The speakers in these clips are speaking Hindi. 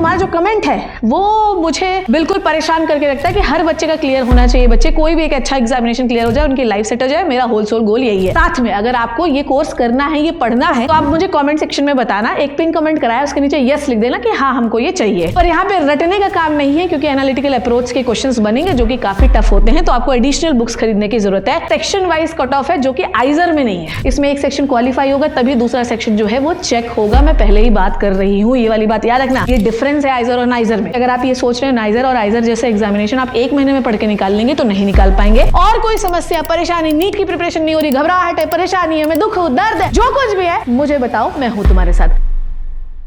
तुम्हारा जो कमेंट है वो मुझे बिल्कुल परेशान करके रखता है कि हर बच्चे का क्लियर होना चाहिए, बच्चे कोई भी एक अच्छा एग्जामिनेशन क्लियर हो जाए, उनकी लाइफ सेट हो जाए। मेरा होल सोल गोल यही है। साथ में अगर आपको ये कोर्स करना है, ये पढ़ना है, तो आप मुझे कमेंट सेक्शन में बताना, एक पिन कमेंट कराया उसके नीचे यस लिख देना कि हाँ हमको ये चाहिए। पर यहाँ पे रटने का काम नहीं है, क्योंकि एनालिटिकल अप्रोच के क्वेश्चंस बनेंगे जो कि काफी टफ होते हैं, तो आपको एडिशनल बुक्स खरीदने की जरूरत है। सेक्शन वाइज कट ऑफ है जो कि आइजर में नहीं है। इसमें एक सेक्शन क्वालिफाई होगा तभी दूसरा सेक्शन जो है वो चेक होगा। मैं पहले ही बात कर रही हूँ, ये वाली बात याद रखना। ये डिफरेंस है आइजर और नाइजर में। अगर आप ये सोच रहे हैं नाइजर और आइजर जैसे एग्जामिनेशन आप एक महीने में पढ़ के निकाल लेंगे, तो नहीं निकाल पाएंगे। और कोई समस्या, परेशानी, नीट की प्रिपरेशन नहीं हो रही, घबराहट है, परेशानी है, मैं दुख हूं, दर्द है, जो कुछ भी है मुझे बताओ, मैं हूं तुम्हारे साथ।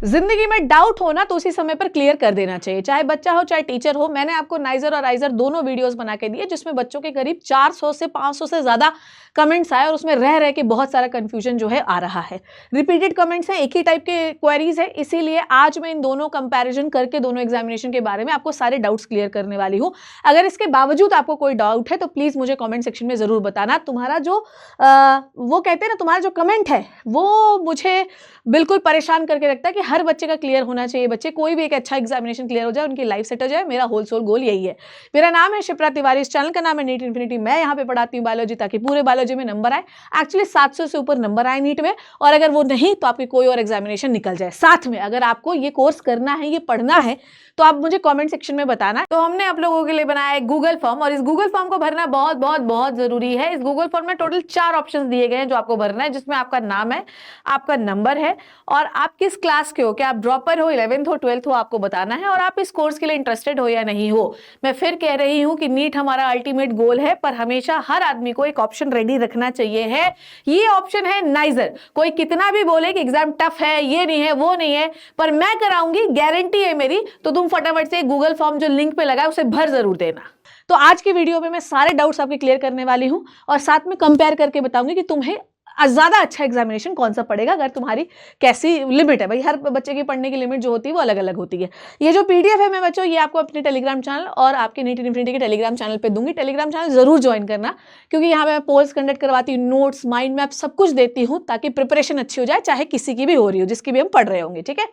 जिंदगी में डाउट हो ना तो उसी समय पर क्लियर कर देना चाहिए, चाहे बच्चा हो चाहे टीचर हो। मैंने आपको नाइजर और आइजर दोनों वीडियोस बना के दिए जिसमें बच्चों के करीब 400 से 500 से ज्यादा कमेंट्स आए और उसमें रह के बहुत सारा कंफ्यूजन जो है आ रहा है। रिपीटेड कमेंट्स हैं, एक ही टाइप के क्वेरीज है, इसीलिए आज मैं इन दोनों कंपैरिजन करके दोनों एग्जामिनेशन के बारे में आपको सारे डाउट्स क्लियर करने वाली हूँ। अगर इसके बावजूद आपको कोई डाउट है तो प्लीज मुझे कॉमेंट सेक्शन में जरूर बताना। तुम्हारा जो वो कहते हैं ना, तुम्हारा जो कमेंट है वो मुझे बिल्कुल परेशान करके रखता है कि हर बच्चे का क्लियर होना चाहिए, बच्चे कोई भी एक अच्छा एग्जामिनेशन क्लियर हो जाए, उनकी लाइफ सेट हो जाए। मेरा होल सोल गोल यही है। मेरा नाम है शिप्रा तिवारी, इस चैनल का नाम है नीट इन्फिनिटी। मैं यहाँ पे पढ़ाती हूँ बायोलॉजी ताकि पूरे बायोलॉजी में नंबर आए। एक्चुअली 700 से ऊपर नंबर आए नीट में, और अगर वो नहीं तो आपकी कोई और एग्जामिनेशन निकल जाए। साथ में अगर आपको ये कोर्स करना है, ये पढ़ना है, तो आप मुझे कमेंट सेक्शन में बताना। तो हमने आप लोगों के लिए बनाया है गूगल फॉर्म, और इस गूगल फॉर्म को भरना बहुत बहुत बहुत जरूरी है। इस गूगल फॉर्म में टोटल 4 ऑप्शंस दिए गए हैं जो आपको भरना है, जिसमें आपका नाम है, आपका नंबर है, और आप किस क्लास के हो, क्या आप ड्रॉपर हो, 11th हो, 12th हो, आपको बताना है, और आप इस कोर्स के लिए इंटरेस्टेड हो या नहीं हो। मैं फिर कह रही हूं कि नीट हमारा अल्टीमेट गोल है, पर हमेशा हर आदमी को एक ऑप्शन रेडी रखना चाहिए है। ये ऑप्शन है नाइजर। कोई कितना भी बोले कि एग्जाम टफ है, ये नहीं है, वो नहीं है, पर मैं कराऊंगी, गारंटी है मेरी। तो तुम फटाफट से गूगल फॉर्म जो लिंक पे लगा है उसे भर जरूर देना। तो आज की वीडियो में मैं सारे डाउट्स आपके क्लियर करने वाली हूं, और साथ में कंपेयर करके बताऊंगी कि तुम्हें ज्यादा अच्छा एग्जामिनेशन कौन सा पड़ेगा, अगर तुम्हारी कैसी लिमिट है। भाई हर बच्चे की पढ़ने की लिमिट जो होती है वो अलग अलग होती है। ये जो पीडीएफ है मैं बच्चों, ये आपको अपने टेलीग्राम चैनल और आपके नीट इन्फिनिटी के टेलीग्राम चैनल पे दूंगी। टेलीग्राम चैनल जरूर ज्वाइन करना, क्योंकि यहाँ पे मैं पोल्स कंडक्ट करवाती हूँ, नोट्स, माइंड मैप सब कुछ देती हूँ, ताकि प्रिपरेशन अच्छी हो जाए, चाहे किसी की भी हो रही हो, जिसकी भी हम पढ़ रहे होंगे। ठीक है,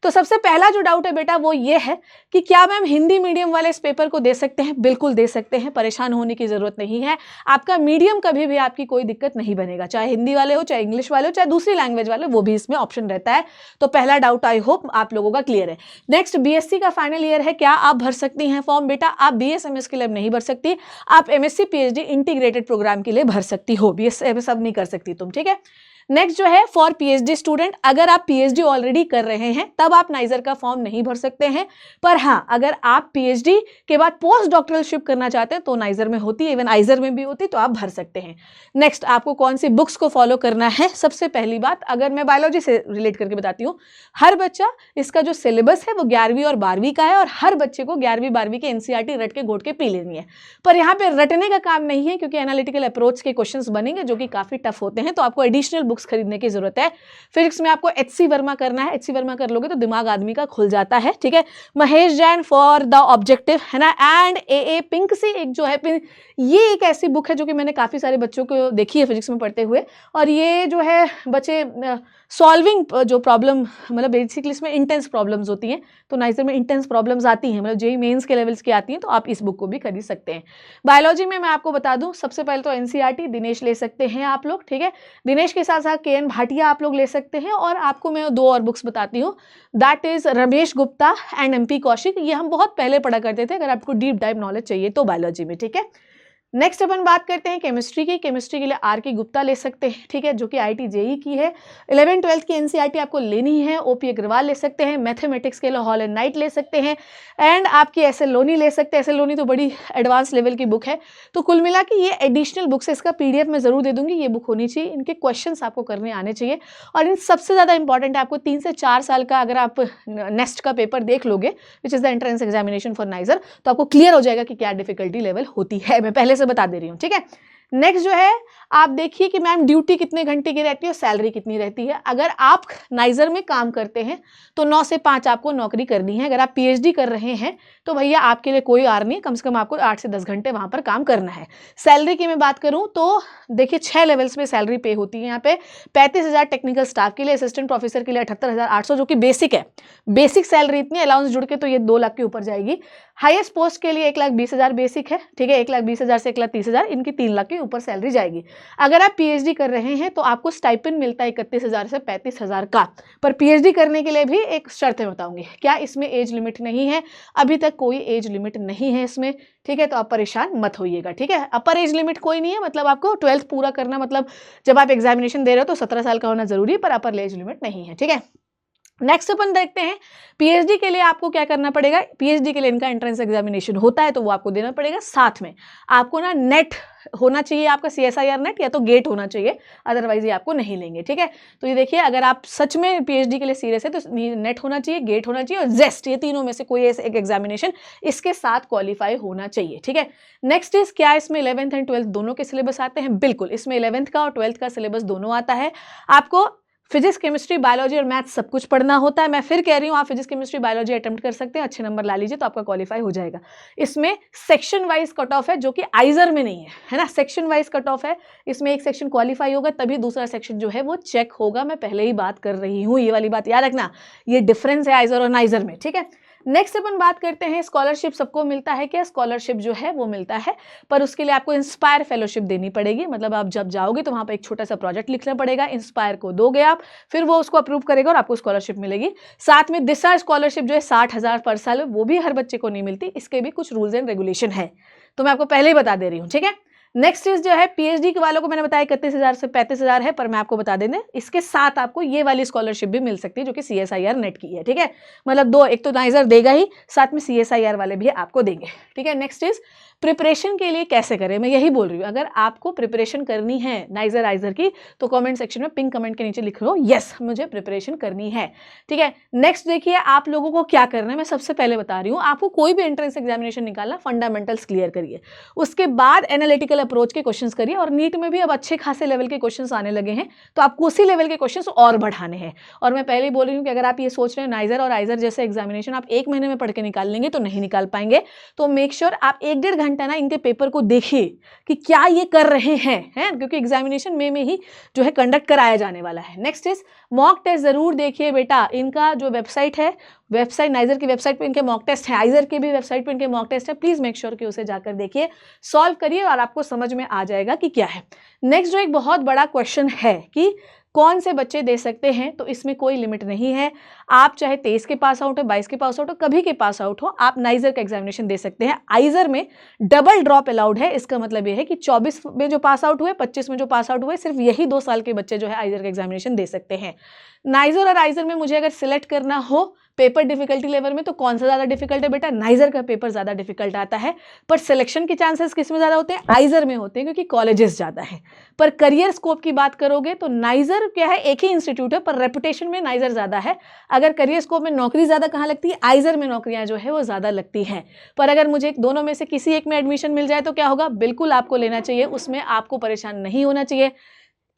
तो सबसे पहला जो डाउट है बेटा वो ये है कि क्या मैम हिंदी मीडियम वाले इस पेपर को दे सकते हैं? बिल्कुल दे सकते हैं, परेशान होने की जरूरत नहीं है। आपका मीडियम कभी भी आपकी कोई दिक्कत नहीं बनेगा, चाहे हिंदी वाले हो, चाहे इंग्लिश वाले हो, चाहे दूसरी लैंग्वेज वाले, वो भी इसमें ऑप्शन रहता है। तो पहला डाउट आई होप आप लोगों का क्लियर है। नेक्स्ट, बीएससी का फाइनल ईयर है, क्या आप भर सकती हैं फॉर्म? बेटा आप बीएसएमएस के लिए नहीं भर सकती, आप एमएससी पीएचडी इंटीग्रेटेड प्रोग्राम के लिए भर सकती हो, बीएसएमएस अब नहीं कर सकती तुम। ठीक है, नेक्स्ट जो है फॉर पीएचडी स्टूडेंट, अगर आप पीएचडी ऑलरेडी कर रहे हैं तब आप नाइजर का फॉर्म नहीं भर सकते हैं, पर हाँ अगर आप पीएचडी के बाद पोस्ट डॉक्टरलशिप करना चाहते हैं तो नाइजर में होती है, इवन आइजर में भी होती है, तो आप भर सकते हैं। नेक्स्ट, आपको कौन सी बुक्स को फॉलो करना है? सबसे पहली बात, अगर मैं बायोलॉजी से रिलेट करके बताती हूँ, हर बच्चा, इसका जो सिलेबस है वो 11वीं और 12वीं का है, और हर बच्चे को 11वीं 12वीं के एनसीईआरटी रट के घोट के पी लेनी है। पर यहाँ पे रटने का काम नहीं है, क्योंकि एनालिटिकल अप्रोच के क्वेश्चंस बनेंगे जो कि काफी टफ होते हैं, तो आपको एडिशनल बुक्स खरीदने की जरूरत है। फिजिक्स में आपको एचसी वर्मा करना है, एचसी वर्मा कर लोगे तो दिमाग आदमी का खुल जाता है। ठीक है, Mahesh Jain for the objective है ना, एंड ए पिंक सी एक जो है, ये एक ऐसी बुक है जो कि मैंने काफी सारे बच्चों को देखी है फिजिक्स में पढ़ते हुए, और ये जो है बच्चे सॉल्विंग जो प्रॉब्लम, मतलब बेसिकली इसमें इंटेंस प्रॉब्लम्स होती हैं, तो नाइजर में इंटेंस प्रॉब्लम्स आती हैं, मतलब जेईई मेंस के लेवल्स की आती हैं, तो आप इस बुक को भी खरीद सकते हैं। बायोलॉजी में मैं आपको बता दूं, सबसे पहले तो एनसीईआरटी दिनेश ले सकते हैं आप लोग। ठीक है, दिनेश के साथ साथ केएन भाटिया आप लोग ले सकते हैं, और आपको मैं 2 और बुक्स बताती हूँ, that is Ramesh Gupta and MP Kaushik. ये हम बहुत पहले पढ़ा करते थे, अगर आपको डीप डाइव नॉलेज चाहिए तो बायोलॉजी में। ठीक है, नेक्स्ट अपन बात करते हैं केमिस्ट्री की। केमिस्ट्री के लिए आर.के. गुप्ता ले सकते हैं, ठीक है, जो कि आईआईटी जेईई की है। 11th-12th की एनसीईआरटी आपको लेनी है, ओपी अग्रवाल ले सकते हैं। मैथमेटिक्स के लिए हॉल एंड नाइट ले सकते हैं, एंड आपकी एस एल लोनी ले सकते हैं। एस एल लोनी तो बड़ी एडवांस लेवल की बुक है। तो कुल मिला के ये एडिशनल बुक्स है, इसका पीडीएफ मैं जरूर दे दूंगी, ये बुक होनी चाहिए, इनके क्वेश्चन आपको करने आने चाहिए, और इन सबसे ज्यादा इंपॉर्टेंट है आपको 3 से 4 साल का अगर आप नेक्स्ट का पेपर देख लोगे, which is the entrance examination for niger, तो आपको क्लियर हो जाएगा कि क्या डिफिकल्टी लेवल होती है। मैं पहले से बता दे रही हूँ। ठीक है, नेक्स्ट जो है आप देखिए कि मैम ड्यूटी कितने घंटे की रहती है और सैलरी कितनी रहती है। अगर आप नाइजर में काम करते हैं तो 9 से 5 आपको नौकरी करनी है। अगर आप पीएचडी कर रहे हैं तो भैया आपके लिए कोई आर नहीं, कम से कम आपको 8 से 10 घंटे वहां पर काम करना है। सैलरी की मैं बात करूं तो देखिए 6 लेवल्स में सैलरी पे होती है। यहाँ पे 35,000 टेक्निकल स्टाफ के लिए, असिस्टेंट प्रोफेसर के लिए 78,800 जो कि बेसिक है, बेसिक सैलरी इतनी, अलाउंस जुड़ के तो ये 2 लाख के ऊपर जाएगी। हाईएस्ट पोस्ट के लिए 1,20,000 बेसिक है, ठीक है, 1,20,000 से 1,30,000, इनकी 3 लाख के ऊपर सैलरी जाएगी। अगर आप पीएचडी कर रहे हैं तो आपको स्टाइपेंड मिलता है 31,000 से 35,000 का, पर पीएचडी करने के लिए भी एक शर्त बताऊंगी। क्या इसमें एज लिमिट नहीं है? अभी तक कोई एज लिमिट नहीं है इसमें, ठीक है, तो आप परेशान मत होइएगा, ठीक है। अपर एज लिमिट कोई नहीं है, मतलब आपको 12th पूरा करना, मतलब जब आप एग्जामिनेशन दे रहे हो तो 17 साल का होना जरूरी है, पर अपर एज लिमिट नहीं है, ठीक है। नेक्स्ट अपन देखते हैं पीएचडी के लिए आपको क्या करना पड़ेगा। पीएचडी के लिए इनका एंट्रेंस एग्जामिनेशन होता है तो वो आपको देना पड़ेगा। साथ में आपको ना नेट होना चाहिए, आपका CSIR नेट या तो गेट होना चाहिए, अदरवाइज ये आपको नहीं लेंगे, ठीक है। तो ये देखिए अगर आप सच में पीएचडी के लिए सीरियस है तो नेट होना चाहिए, गेट होना चाहिए और जेस्ट, ये तीनों में से कोई एक एग्जामिनेशन इसके साथ क्वालिफाई होना चाहिए, ठीक है। नेक्स्ट इज क्या इसमें 11th एंड 12th दोनों के सिलेबस आते हैं? बिल्कुल, इसमें 11th का और 12th का सिलेबस दोनों आता है। आपको फिजिक्स, केमिस्ट्री, बायोलॉजी और मैथ सब कुछ पढ़ना होता है। मैं फिर कह रही हूँ आप फिजिक्स, केमिस्ट्री, बायोलॉजी अटेम्प्ट कर सकते हैं, अच्छे नंबर ला लीजिए तो आपका क्वालिफाई हो जाएगा। इसमें सेक्शन वाइज कट ऑफ है जो कि आइजर में नहीं है ना, सेक्शन वाइज कट ऑफ है। इसमें एक सेक्शन क्वालिफाई होगा तभी दूसरा सेक्शन जो है वो चेक होगा। मैं पहले ही बात कर रही हूँ, ये वाली बात याद रखना, ये डिफरेंस है आइजर और नाइजर में, ठीक है। नेक्स्ट अपन बात करते हैं स्कॉलरशिप सबको मिलता है क्या? स्कॉलरशिप जो है वो मिलता है, पर उसके लिए आपको इंस्पायर फेलोशिप देनी पड़ेगी। मतलब आप जब जाओगे तो वहां पर एक छोटा सा प्रोजेक्ट लिखना पड़ेगा, इंस्पायर को दोगे आप, फिर वो उसको अप्रूव करेगा और आपको स्कॉलरशिप मिलेगी। साथ में दिशा स्कॉलरशिप जो है 60,000 पर साल, वो भी हर बच्चे को नहीं मिलती, इसके भी कुछ रूल्स एंड रेगुलेशन है, तो मैं आपको पहले ही बता दे रही हूँ, ठीक है। नेक्स्ट इज जो है पीएचडी के वालों को मैंने बताया 31,000 से 35,000 है, पर मैं आपको बता दें इसके साथ आपको ये वाली स्कॉलरशिप भी मिल सकती है जो कि CSIR नेट की है, ठीक है। मतलब दो, एक तो नाइजर देगा ही, साथ में CSIR वाले भी आपको देंगे, ठीक है। नेक्स्ट इज प्रिपरेशन के लिए कैसे करें, मैं यही बोल रही हूँ। अगर आपको प्रिपरेशन करनी है नाइजर आइजर की तो कमेंट सेक्शन में पिंक कमेंट के नीचे लिख लो यस मुझे प्रिपरेशन करनी है, ठीक है। नेक्स्ट देखिए आप लोगों को क्या करना है, मैं सबसे पहले बता रही हूँ। आपको कोई भी एंट्रेंस एग्जामिनेशन निकालना, फंडामेंटल्स क्लियर करिए, उसके बाद एनालिटिकल अप्रोच के क्वेश्चंस करिए। और नीट में भी अब अच्छे खासे लेवल के क्वेश्चंस आने लगे हैं, तो आपको उसी लेवल के क्वेश्चंस और बढ़ाने हैं। और मैं पहले ही बोल रही हूँ कि अगर आप ये सोच रहे हो नाइजर और आइजर जैसे एग्जामिनेशन आप 1 महीने में पढ़ के निकाल लेंगे तो नहीं निकाल पाएंगे। तो मेक श्योर आप 1-1.5 घंटा ना इनके पेपर को देखिए कि क्या ये कर रहे हैं, क्योंकि एग्जामिनेशन में ही जो है कंडक्ट कराया जाने वाला है। नेक्स्ट इज मॉक टेस्ट जरूर देखिए बेटा, इनका जो वेबसाइट है, वेबसाइट नाइजर की वेबसाइट पे इनके मॉक टेस्ट है, आइजर की भी वेबसाइट पे इनके मॉक टेस्ट है, प्लीज मेक श्योर कि उसे जाकर देखिए, सॉल्व करिए और आपको समझ में आ जाएगा कि क्या है। नेक्स्ट जो एक बहुत बड़ा क्वेश्चन है कि कौन से बच्चे दे सकते हैं, तो इसमें कोई लिमिट नहीं है। आप चाहे 23 के पास आउट हो, 22 के पास आउट हो, कभी के पास आउट हो, आप नाइजर का एग्जामिनेशन दे सकते हैं। आइजर में डबल ड्रॉप अलाउड है, इसका मतलब यह है कि 24 में जो पास आउट हुए, 25 में जो पास आउट हुए, सिर्फ यही 2 साल के बच्चे जो है आइजर का एग्जामिनेशन दे सकते हैं। नाइजर और आइजर में मुझे अगर सिलेक्ट करना हो पेपर डिफिकल्टी लेवल में, तो कौन सा ज्यादा डिफिकल्ट है बेटा? नाइजर का पेपर ज्यादा डिफिकल्ट आता है, पर सिलेक्शन के चांसेस किस में ज्यादा होते हैं? आइजर में होते हैं, क्योंकि कॉलेजेस ज्यादा है। पर करियर स्कोप की बात करोगे तो नाइजर क्या है, एक ही इंस्टीट्यूट है, पर रेपुटेशन में नाइजर ज्यादा है। अगर करियर स्कोप में नौकरी ज्यादा कहाँ लगती है? आइजर में नौकरियां जो है वो ज्यादा लगती हैं। पर अगर मुझे दोनों में से किसी एक में एडमिशन मिल जाए तो क्या होगा? बिल्कुल आपको लेना चाहिए, उसमें आपको परेशान नहीं होना चाहिए।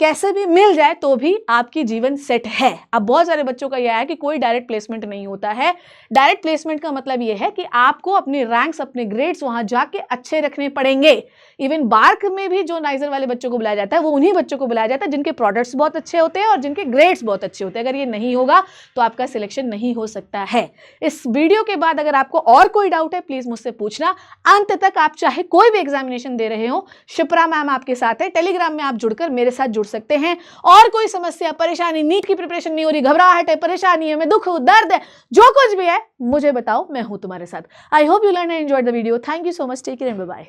कैसे भी मिल जाए तो भी आपकी जीवन सेट है। अब बहुत सारे बच्चों का यह है कि कोई डायरेक्ट प्लेसमेंट नहीं होता है। डायरेक्ट प्लेसमेंट का मतलब यह है कि आपको अपने रैंक्स, अपने ग्रेड्स वहां जाके अच्छे रखने पड़ेंगे। इवन बार्क में भी जो नाइजर वाले बच्चों को बुलाया जाता है वो उन्हीं बच्चों को बुलाया जाता है जिनके प्रोडक्ट्स बहुत अच्छे होते हैं और जिनके ग्रेड्स बहुत अच्छे होते हैं। अगर ये नहीं होगा तो आपका सिलेक्शन नहीं हो सकता है। इस वीडियो के बाद अगर आपको और कोई डाउट है प्लीज मुझसे पूछना। अंत तक आप चाहे कोई भी एग्जामिनेशन दे रहे हो, शिप्रा मैम आपके साथ है, टेलीग्राम में आप जुड़कर मेरे साथ जुड़ सकते हैं। और कोई समस्या, परेशानी, नीट की प्रिपरेशन नहीं हो रही, घबराहट है, परेशानी है, मैं दुख हूं, दर्द है, जो कुछ भी है मुझे बताओ, मैं हूं तुम्हारे साथ। I hope you learn and enjoyed the video. Thank you so much, take care and bye bye.